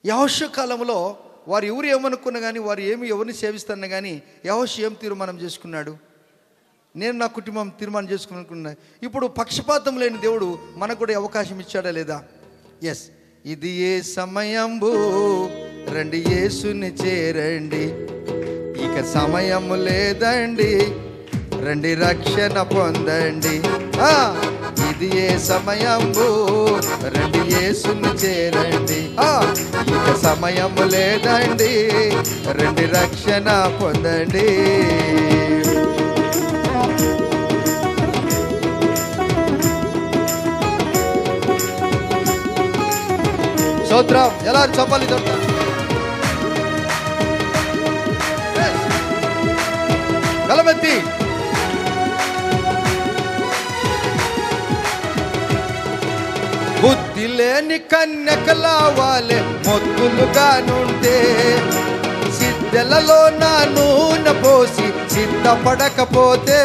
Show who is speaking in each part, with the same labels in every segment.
Speaker 1: యెహోషువ కాలంలో వారు ఎవరు ఏమనుకున్నా కానీ, వారు ఎవరిని సేవిస్తున్నా కానీ, యెహోషువ ఏం తీర్మానం చేసుకున్నాడు? నేను నా కుటుంబం తీర్మానం చేసుకున్నా. ఇప్పుడు పక్షపాతం లేని దేవుడు మనకు కూడా అవకాశం ఇచ్చాడా లేదా? ఎస్, ఇది ఏ సమయంబు, రండి యేసుని చేరండి, ఇక సమయం లేదండి, రండి రక్షణ పొందండి. ఇది ఏ సమయంబు, రండి యేసుని చేరండి, ఇక సమయం లేదండి, రండి రక్షణ పొందండి. స్తోత్రం. ఎలా చెప్పాలి? గలమెత్తి బుద్ధి లేని కన్యకల వాలే మొద్దులుగా నుండే, సిద్ధెలలో నా నూనె పోసి సిద్ధపడకపోతే,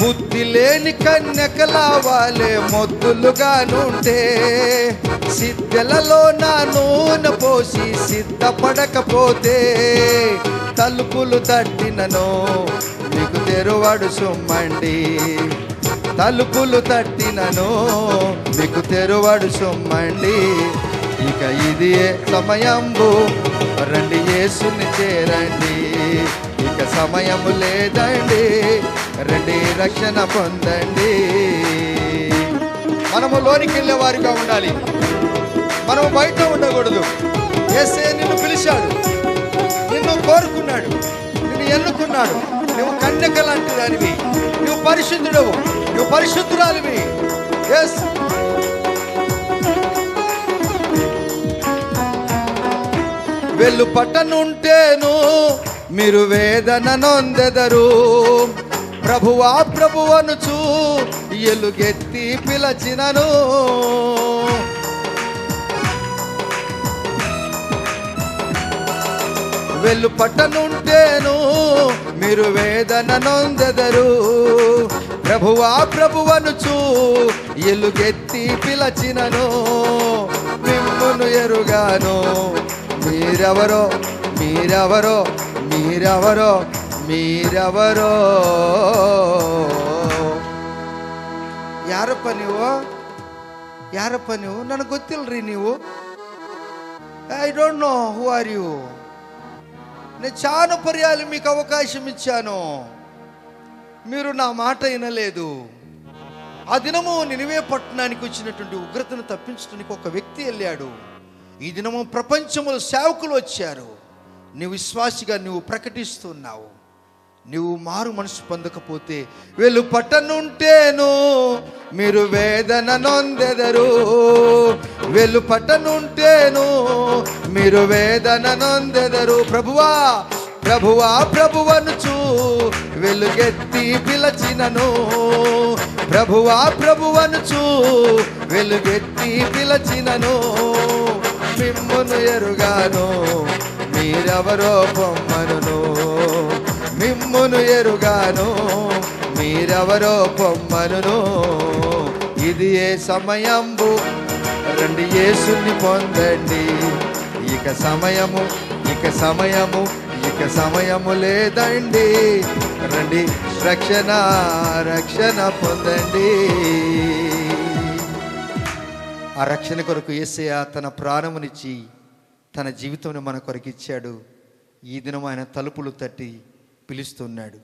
Speaker 1: బుద్ధి లేని కన్యకల వాలే మొద్దులుగా నుండే, సిద్ధెలలో నా నూనె పోసి సిద్ధపడకపోతే, తలుపులు తట్టినను మీకు తెరువాడు సొమ్మండి, తలుపులు తట్టినను మీకు తెరువాడు సొమ్మండి, ఇక ఇది సమయంబు, రండి యేసుని చేరండి, ఇక సమయము లేదండి, రండి రక్షణ పొందండి. మనము లోనికి వెళ్ళే వారిగా ఉండాలి, మనము బయట ఉండకూడదు. యేసే నిన్ను పిలిచాడు, నిన్ను కోరుకున్నాడు, నిన్ను ఎన్నుకున్నాడు. నువ్వు కన్యక లాంటి దానివి, నువ్వు పరిశుద్ధుడవు, నువ్వు పరిశుద్ధురాలివి. ఎస్, వెళ్ళు పట్టనుంటేను మీరు వేదన నొందెదరు, ప్రభువా ప్రభువనుచు ఎలుగెత్తి పిలచినను, వెళ్ళు పట్టనుంటేను మీరు వేదన నొందెదరు, ప్రభువా ప్రభువనుచు ఎలుగెత్తి పిలచినను, మిమ్మును ఎరుగాను, మీరెవరో మీరెవరో మీరెవరో మీరెవరో. ಯಾರಪ್ಪ ನೀವು? ಯಾರಪ್ಪ ನೀವು? ನನಗೆ ಗೊತ್ತಿಲ್ಲರಿ ನೀವು. I don't know who are you. నేను చాలా పర్యాలు మీకు అవకాశం ఇచ్చాను, మీరు నా మాట వినలేదు. ఆ దినము నినివే పట్టణానికి వచ్చినటువంటి ఉగ్రతను తప్పించడానికి ఒక వ్యక్తి వెళ్ళాడు. ఈ దినము ప్రపంచంలో సేవకులు వచ్చారు. నువ్వు విశ్వాసిగా నువ్వు ప్రకటిస్తున్నావు. నువ్వు మారు మనసు పొందకపోతే, వెళ్ళు పట్టనుంటేను మీరు వేదన నొందెదరు, వెళ్ళు పట్టనుంటేను మీరు వేదన నొందెదరు, ప్రభువా ప్రభువా ప్రభువనుచు వెలుగెత్తి పిలచినను, ప్రభువా ప్రభువనుచు వెలుగెత్తి పిలచినను, మిమ్మును ఎరుగాను, మీరెవరో పొమ్మనును, మిమ్మును ఎరుగాను, మీరెవరో పొమ్మనును, ఇది ఏ సమయంబు, రండి యేసుని పొందండి, ఇక సమయము ఇక సమయము ఇక సమయము లేదండి, రండి రక్షణ రక్షణ పొందండి. ఆ రక్షణ కొరకు యేసయ్య తన ప్రాణమునిచ్చి తన జీవితం మన కొరకు ఇచ్చాడు. ఈ దినం ఆయన తలుపులు తట్టి పిలుస్తున్నాడు.